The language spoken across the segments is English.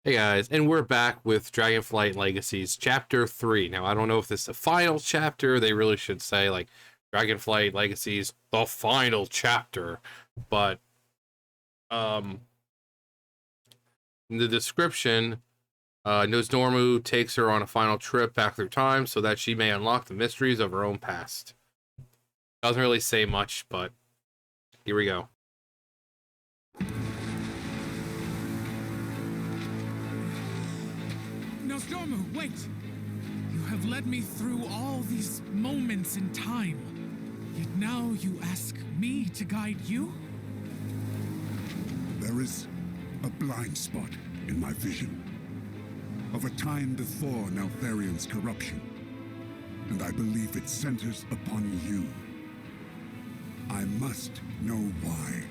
Hey guys, and we're back with Dragonflight Legacies Chapter 3. Now, I don't know if this is the final chapter. They really should say, like, Dragonflight Legacies, the final chapter. But, in the description, Nozdormu takes her on a final trip back through time so that she may unlock the mysteries of her own past. Doesn't really say much, but here we go. Nozdormu, wait! You have led me through all these moments in time. Yet now you ask me to guide you? There is a blind spot in my vision of a time before Neltharion's corruption, and I believe it centers upon you. I must know why.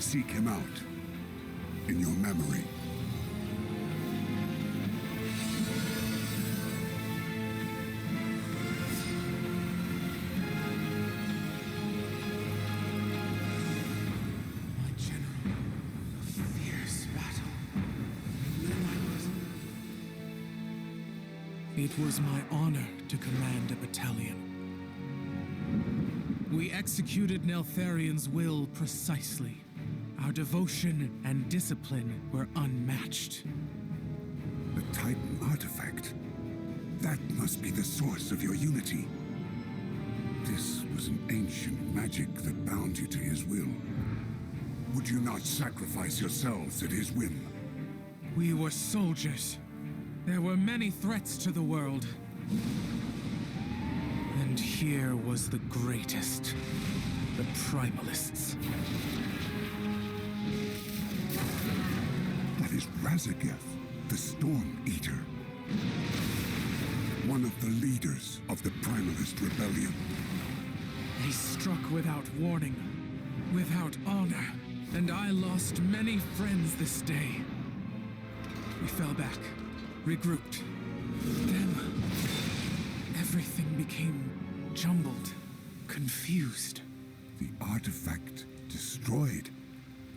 Seek him out in your memory. It was my honor to command a battalion. We executed Neltharion's will precisely. Our devotion and discipline were unmatched. The Titan artifact. That must be the source of your unity. This was an ancient magic that bound you to his will. Would you not sacrifice yourselves at his whim? We were soldiers. There were many threats to the world. And here was the greatest. The Primalists. That is Razageth, the Storm Eater. One of the leaders of the Primalist Rebellion. He struck without warning, without honor, and I lost many friends this day. We fell back. Regrouped. Then, everything became jumbled, confused. The artifact destroyed,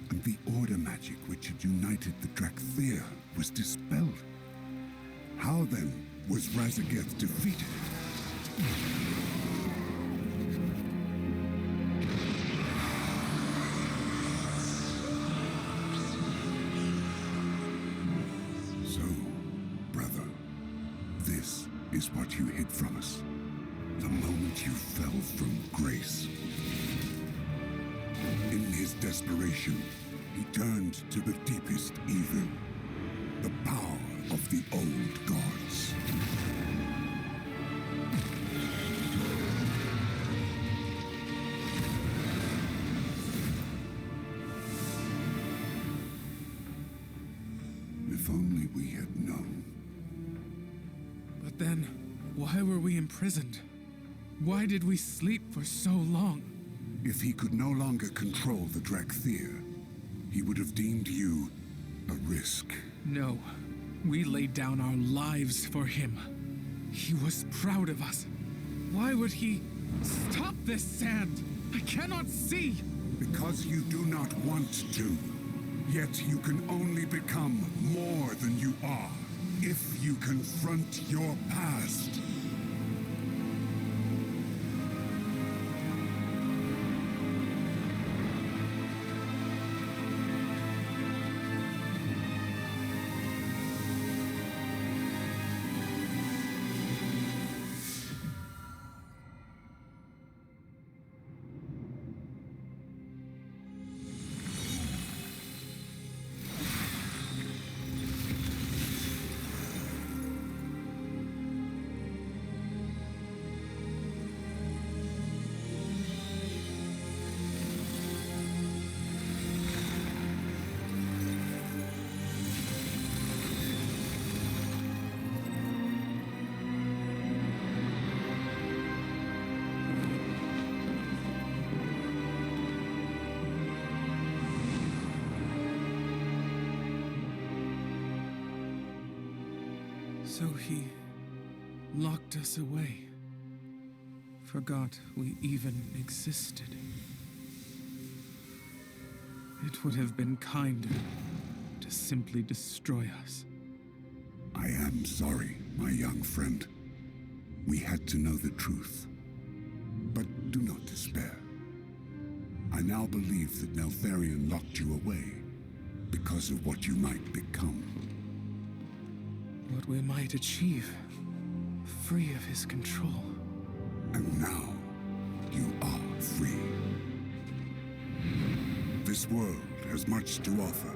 and the order magic which had united the Drakthir was dispelled. How then was Razageth defeated? This is what you hid from us. The moment you fell from grace. In his desperation, he turned to the deepest evil. The power of the old gods. If only we had known. But then, why were we imprisoned? Why did we sleep for so long? If he could no longer control the Drakthir, he would have deemed you a risk. No. We laid down our lives for him. He was proud of us. Why would he stop this sand? I cannot see! Because you do not want to. Yet you can only become more than you are. If you confront your past. So he locked us away. Forgot we even existed. It would have been kinder to simply destroy us. I am sorry, my young friend. We had to know the truth. But do not despair. I now believe that Neltharion locked you away because of what you might become. What we might achieve, free of his control. And now, you are free. This world has much to offer,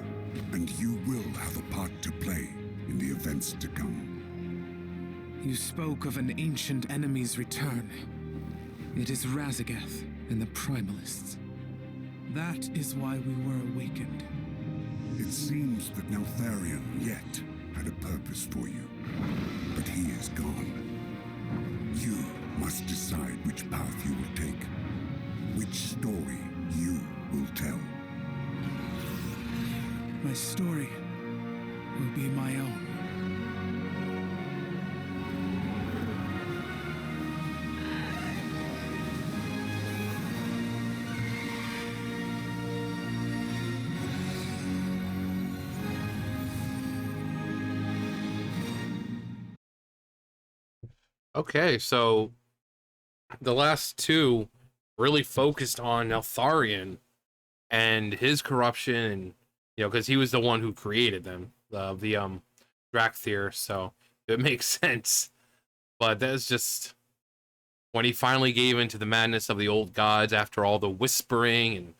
and you will have a part to play in the events to come. You spoke of an ancient enemy's return. It is Razagath and the Primalists. That is why we were awakened. It seems that Neltharion yet had a purpose for you, but he is gone. You must decide which path you will take, which story you will tell. My story will be my own. Okay, so the last two really focused on Neltharion and his corruption, and because he was the one who created them, the Drakthir, so it makes sense. But that's just when he finally gave in to the madness of the old gods after all the whispering. And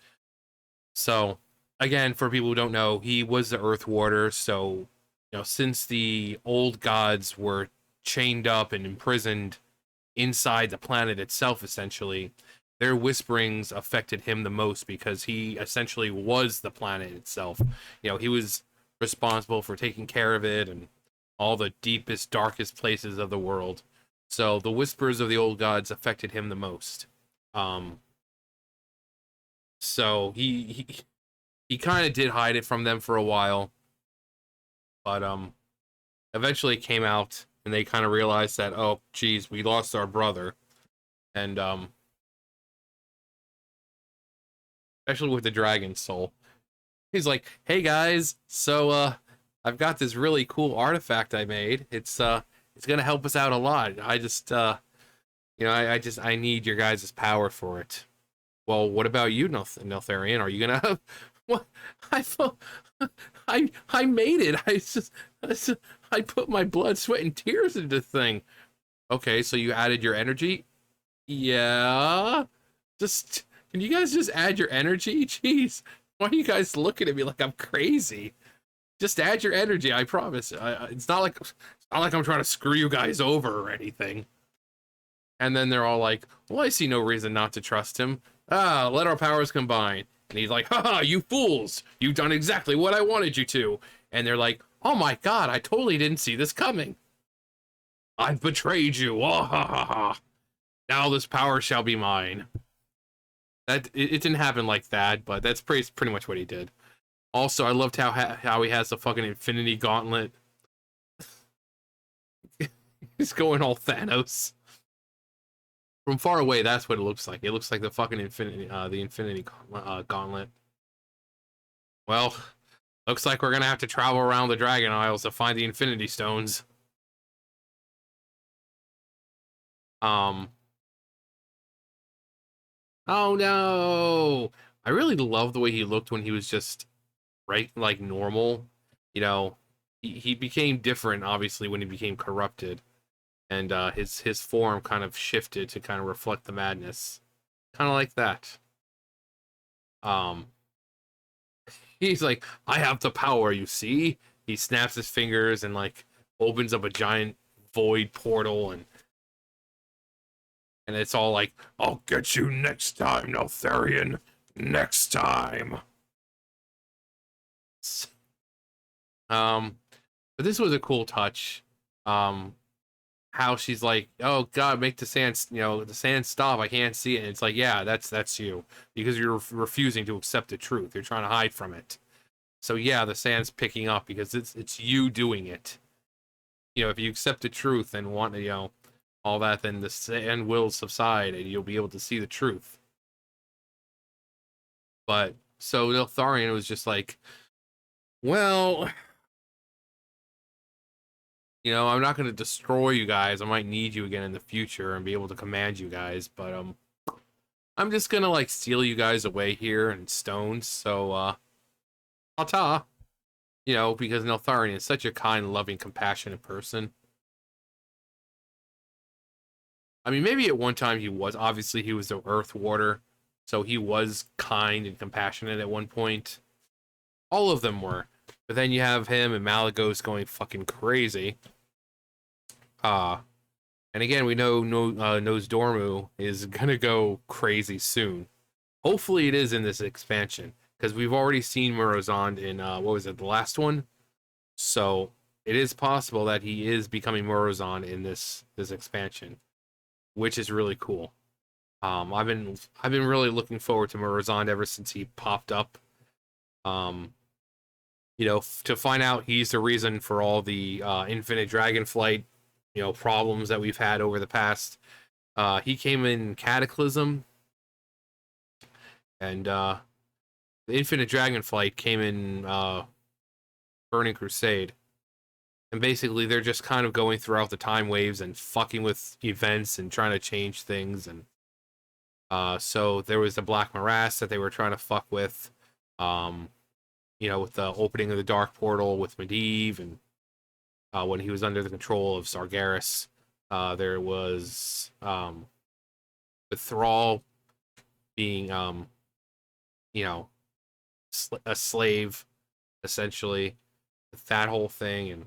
so again, for people who don't know, he was the Earth Warder. So since the old gods were chained up and imprisoned inside the planet itself, essentially, their whisperings affected him the most because he essentially was the planet itself. He was responsible for taking care of it and all the deepest, darkest places of the world. So the whispers of the old gods affected him the most. So he kind of did hide it from them for a while, but eventually it came out, and they kind of realized that, oh, geez, we lost our brother. And, especially with the dragon soul. He's like, hey, guys, so, I've got this really cool artifact I made. It's gonna help us out a lot. I just, I need your guys' power for it. Well, what about you, Neltharion? Are you gonna... What? I made it. I put my blood, sweat, and tears into the thing. Okay, so you added your energy? Yeah. Can you guys just add your energy? Jeez. Why are you guys looking at me like I'm crazy? Just add your energy, I promise. It's not like I'm trying to screw you guys over or anything. And then they're all like, well, I see no reason not to trust him. Let our powers combine. And he's like, haha, you fools! You've done exactly what I wanted you to. And they're like, oh my god, I totally didn't see this coming. I've betrayed you. Oh, ha, ha, ha. Now this power shall be mine. It didn't happen like that, but that's pretty much what he did. Also, I loved how he has the fucking Infinity Gauntlet. He's going all Thanos. From far away, that's what it looks like. It looks like the fucking Infinity Gauntlet. Well, looks like we're gonna have to travel around the Dragon Isles to find the Infinity Stones. Oh no! I really love the way he looked when he was just like normal. He became different, obviously, when he became corrupted. And his form kind of shifted to kind of reflect the madness. Kind of like that. He's like, I have the power, you see? He snaps his fingers and like opens up a giant void portal, and it's all like, I'll get you next time, Neltharion. Next time. But this was a cool touch. How she's like, oh god, make the sand, the sand stop. I can't see it. And it's like, yeah, that's you, because you're refusing to accept the truth. You're trying to hide from it. So yeah, the sand's picking up because it's you doing it. If you accept the truth and want all that, then the sand will subside and you'll be able to see the truth. But so Neltharion was just like, Well, I'm not going to destroy you guys. I might need you again in the future and be able to command you guys, but I'm just going to like steal you guys away here in stones. So ta-ta. Because Neltharion is such a kind, loving, compassionate person. I mean, maybe at one time he was. Obviously, he was the Earth Warder, so he was kind and compassionate at one point. All of them were. But then you have him and Malagos going fucking crazy. And again, we know Nose Dormu is gonna go crazy soon. Hopefully it is in this expansion. Because we've already seen Murozond in, what was it, the last one? So, it is possible that he is becoming Murozond in this expansion. Which is really cool. I've been really looking forward to Murozond ever since he popped up. To find out he's the reason for all the Infinite Dragonflight, problems that we've had over the past. He came in Cataclysm, and the Infinite Dragonflight came in Burning Crusade. And basically, they're just kind of going throughout the time waves and fucking with events and trying to change things. And so there was the Black Morass that they were trying to fuck with. With the opening of the Dark Portal with Medivh, and when he was under the control of Sargeras. There was with Thrall being, a slave, essentially. That whole thing, and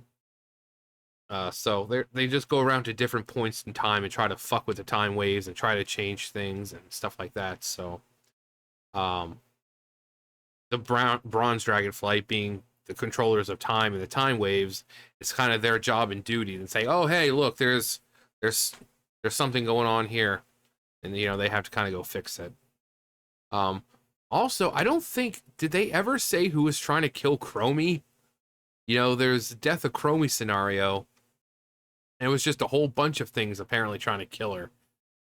so they just go around to different points in time and try to fuck with the time waves and try to change things and stuff like that. So, the Bronze Dragonflight being the controllers of time and the time waves, it's kind of their job and duty to say, "Oh, hey, look, there's something going on here," and they have to kind of go fix it. Also, I don't think did they ever say who was trying to kill Chromie? There's the Death of Chromie scenario. And it was just a whole bunch of things apparently trying to kill her.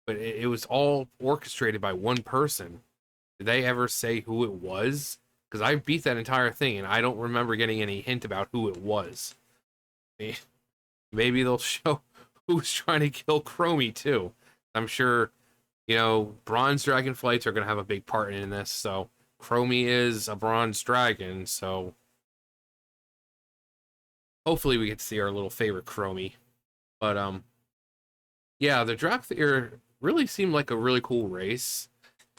But it was all orchestrated by one person. Did they ever say who it was? Because I beat that entire thing, and I don't remember getting any hint about who it was. Maybe they'll show who's trying to kill Chromie, too. I'm sure, bronze dragonflights are going to have a big part in this. So, Chromie is a bronze dragon, so hopefully we get to see our little favorite Chromie. But, yeah, the Dracthyr really seemed like a really cool race.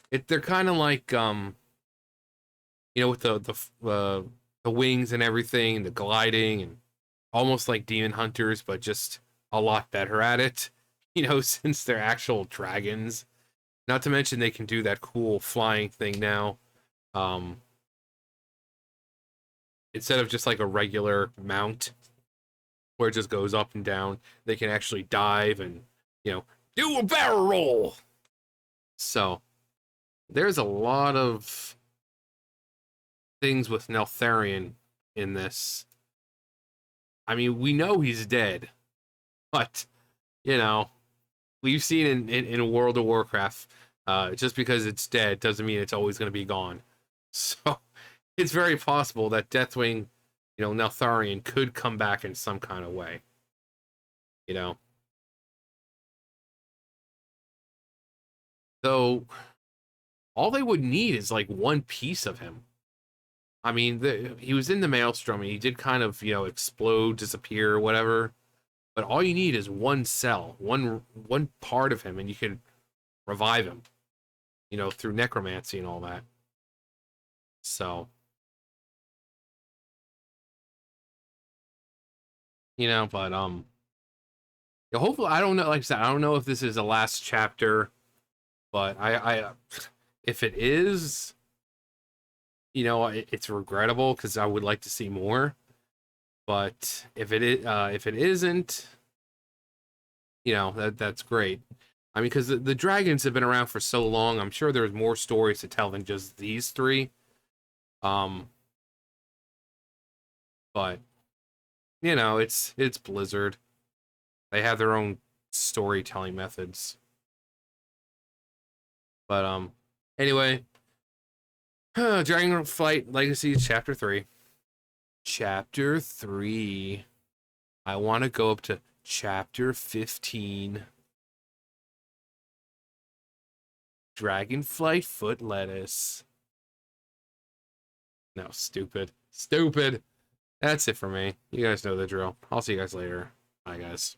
They're kind of like, with the wings and everything, the gliding, and almost like demon hunters, but just a lot better at it, since they're actual dragons. Not to mention they can do that cool flying thing now. Instead of just like a regular mount, where it just goes up and down, they can actually dive and, do a barrel roll. So, there's a lot of things with Neltharion in this. I mean, we know he's dead, but, we've seen in World of Warcraft, just because it's dead doesn't mean it's always going to be gone. So, it's very possible that Deathwing, Neltharion could come back in some kind of way. So, all they would need is like one piece of him. I mean, he was in the Maelstrom, and he did kind of, explode, disappear, whatever. But all you need is one cell, one part of him, and you can revive him, through necromancy and all that. So, but hopefully, I don't know. Like I said, I don't know if this is the last chapter, but I if it is, it's regrettable because I would like to see more. But if it isn't, that's great. I mean, because the dragons have been around for so long, I'm sure there's more stories to tell than just these three. But it's Blizzard. They have their own storytelling methods. But anyway, Dragonflight Legacies Chapter 3. Chapter 3. I want to go up to chapter 15. Dragonflight foot lettuce. No, stupid. Stupid. That's it for me. You guys know the drill. I'll see you guys later. Bye, guys.